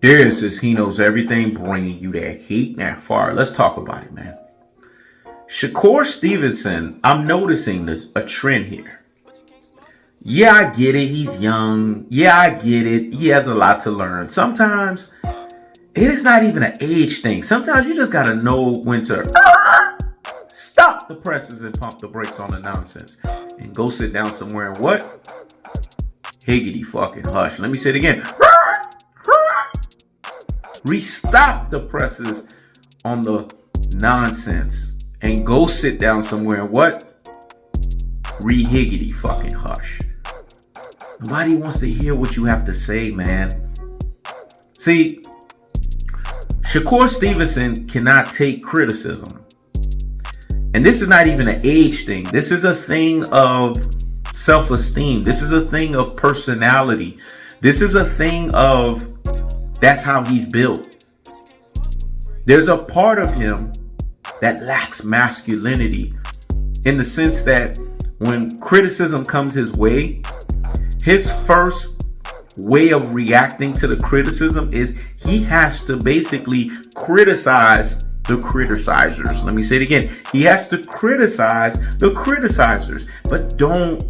This is He Knows Everything, bringing you that heat and that fire. Let's talk about it, man. Shakur Stevenson, I'm noticing a trend here. Yeah, I get it. He's young. Yeah, I get it. He has a lot to learn. Sometimes it is not even an age thing. Sometimes you just got to know when to stop the presses and pump the brakes on the nonsense and go sit down somewhere and what? Higgity fucking hush. Let me say it again. Restop the presses on the nonsense and go sit down somewhere and what? Re-higgity fucking hush. Nobody wants to hear what you have to say, man. See, Shakur Stevenson cannot take criticism. And this is not even an age thing. This is a thing of self-esteem. This is a thing of personality. This is a thing of that's how he's built. There's a part of him that lacks masculinity in the sense that when criticism comes his way, his first way of reacting to the criticism is he has to basically criticize the criticizers. Let me say it again. He has to criticize the criticizers, but don't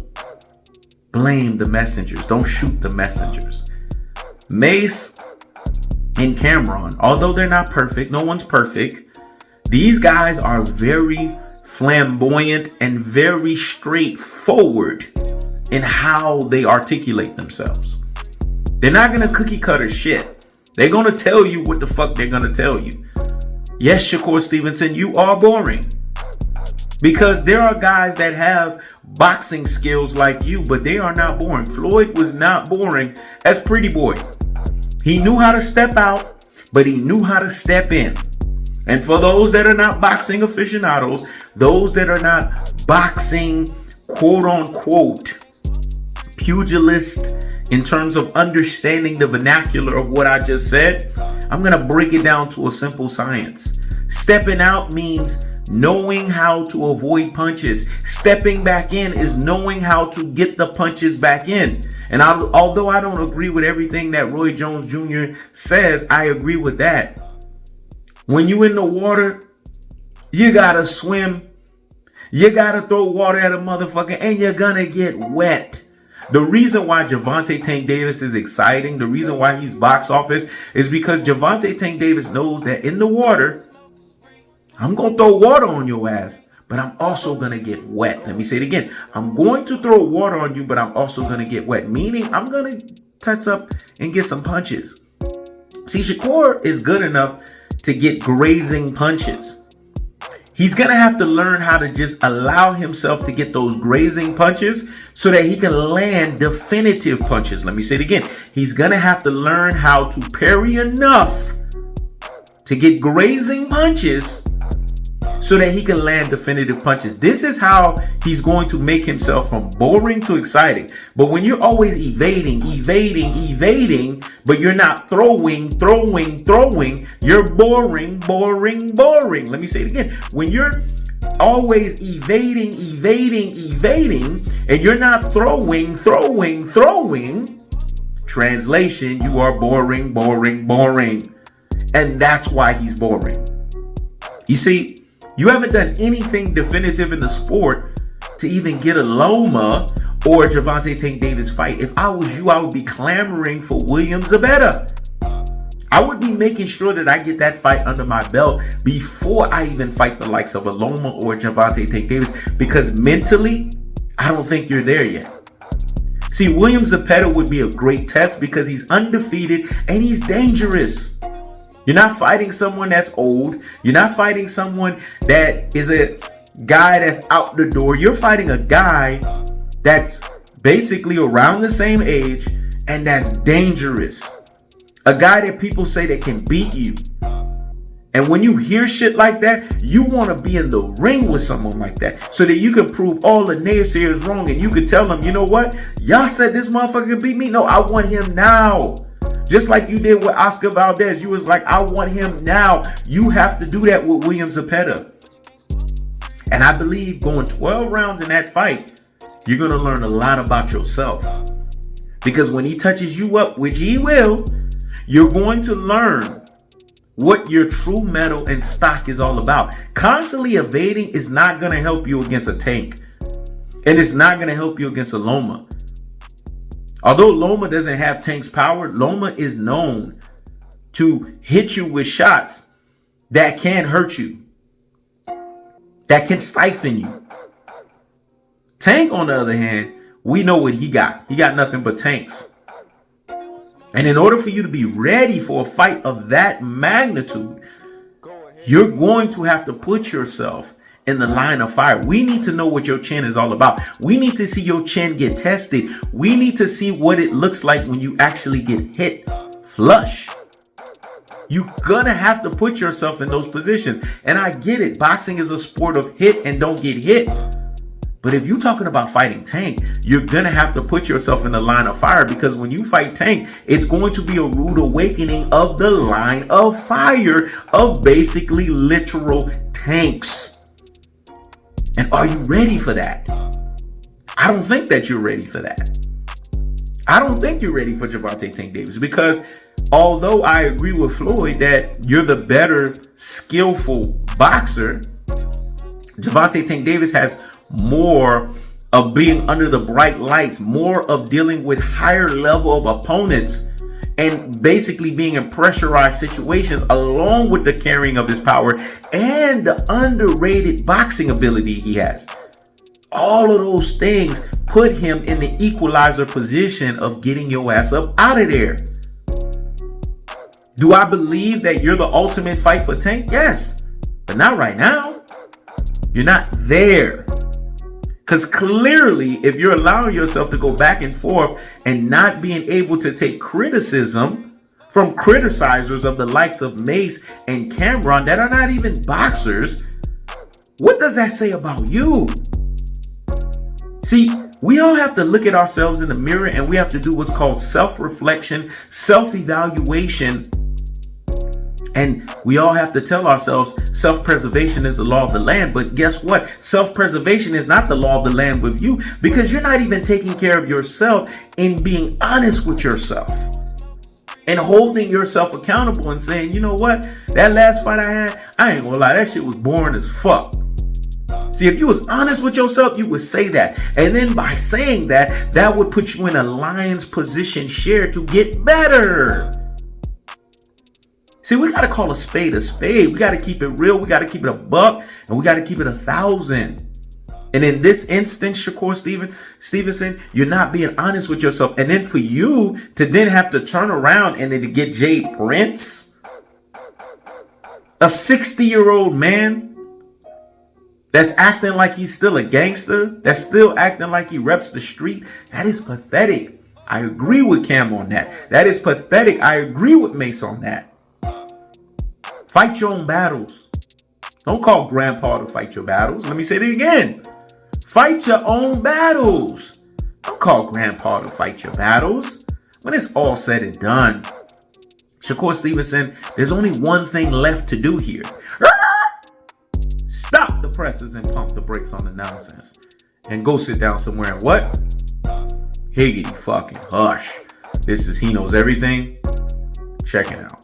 blame the messengers. Don't shoot the messengers. Mase and CAMRON, although they're not perfect, no one's perfect, these guys are very flamboyant and very straightforward in how they articulate themselves. They're not gonna cookie cutter shit. They're gonna tell you what the fuck they're gonna tell you. Yes, Shakur Stevenson, you are boring. Because there are guys that have boxing skills like you, but they are not boring. Floyd was not boring as Pretty Boy. He knew how to step out, but he knew how to step in. And for those that are not boxing aficionados, those that are not boxing quote unquote pugilist in terms of understanding the vernacular of what I just said, I'm going to break it down to a simple science. Stepping out means knowing how to avoid punches. Stepping back in is knowing how to get the punches back in. And although I don't agree with everything that Roy Jones Jr. says, I agree with that. When you in the water, you gotta swim. You gotta throw water at a motherfucker and you're gonna get wet. The reason why Gervonta Tank Davis is exciting, the reason why he's box office is because Gervonta Tank Davis knows that in the water, I'm going to throw water on your ass, but I'm also going to get wet. Let me say it again. I'm going to throw water on you, but I'm also going to get wet. Meaning I'm going to touch up and get some punches. See, Shakur is good enough to get grazing punches. He's going to have to learn how to just allow himself to get those grazing punches so that he can land definitive punches. Let me say it again. He's going to have to learn how to parry enough to get grazing punches so that he can land definitive punches. This is how he's going to make himself from boring to exciting. But when you're always evading, but you're not throwing, you're boring. Let me say it again. When you're always evading, and you're not throwing, translation, you are boring. And that's why he's boring. You see, you haven't done anything definitive in the sport to even get a Loma or Gervonta Tank Davis fight. If I was you, I would be clamoring for Williams Zabetta. I would be making sure that I get that fight under my belt before I even fight the likes of a Loma or Gervonta Tank Davis, because mentally, I don't think you're there yet. See, Williams Zabetta would be a great test because he's undefeated and he's dangerous. You're not fighting someone that's old. You're not fighting someone that is a guy that's out the door. You're fighting a guy that's basically around the same age and that's dangerous. A guy that people say that can beat you. And when you hear shit like that, you want to be in the ring with someone like that so that you can prove all the naysayers wrong and you can tell them, you know what? Y'all said this motherfucker can beat me. No, I want him now. Just like you did with Oscar Valdez. You was like, I want him now. You have to do that with Williams Zabetta. And I believe going 12 rounds in that fight, you're going to learn a lot about yourself. Because when he touches you up, which he will, You're going to learn what your true metal and stock is all about. Constantly evading is not going to help you against a tank. And it's not going to help you against a Loma. Although Loma doesn't have tank's power, Loma is known to hit you with shots that can hurt you, that can stifle you. Tank, on the other hand, we know what he got. He got nothing but tanks. And in order for you to be ready for a fight of that magnitude, you're going to have to put yourself in the line of fire. We need to know what your chin is all about. We need to see your chin get tested. We need to see what it looks like when you actually get hit flush. You're gonna have to put yourself in those positions. And I get it. Boxing is a sport of hit and don't get hit. But if you're talking about fighting Tank, you're going to have to put yourself in the line of fire, because when you fight Tank, it's going to be a rude awakening of the line of fire of basically literal tanks. And are you ready for that? I don't think that you're ready for that. I don't think you're ready for Gervonta Tank Davis, because although I agree with Floyd that you're the better skillful boxer, Gervonta Tank Davis has more of being under the bright lights, more of dealing with higher level of opponents, and basically being in pressurized situations, along with the carrying of his power and the underrated boxing ability he has. All of those things put him in the equalizer position of getting your ass up out of there. Do I believe that you're the ultimate fight for Tank? Yes, but not right now. You're not there. Because clearly, if you're allowing yourself to go back and forth and not being able to take criticism from criticizers of the likes of Mase and CAMRON that are not even boxers, what does that say about you? See, we all have to look at ourselves in the mirror, and we have to do what's called self-reflection, self-evaluation. And we all have to tell ourselves self-preservation is the law of the land. But guess what? Self-preservation is not the law of the land with you, because you're not even taking care of yourself in being honest with yourself and holding yourself accountable and saying, you know what? That last fight I had, I ain't gonna lie, that shit was boring as fuck. See, if you was honest with yourself, you would say that. And then by saying that, that would put you in a lion's position share to get better. See, we got to call a spade a spade. We got to keep it real. We got to keep it a buck, and we got to keep it 1,000. And in this instance, Shakur Stevenson, you're not being honest with yourself. And then for you to then have to turn around and then to get Jay Prince, a 60-year-old man that's acting like he's still a gangster, that's still acting like he reps the street, that is pathetic. I agree with Cam on that. That is pathetic. I agree with Mase on that. Fight your own battles. Don't call grandpa to fight your battles. Let me say it again. Fight your own battles. Don't call grandpa to fight your battles. When it's all said and done, Shakur Stevenson, there's only one thing left to do here. Stop the presses and pump the brakes on the nonsense. And go sit down somewhere and what? Higgity fucking hush. This is He Knows Everything. Check it out.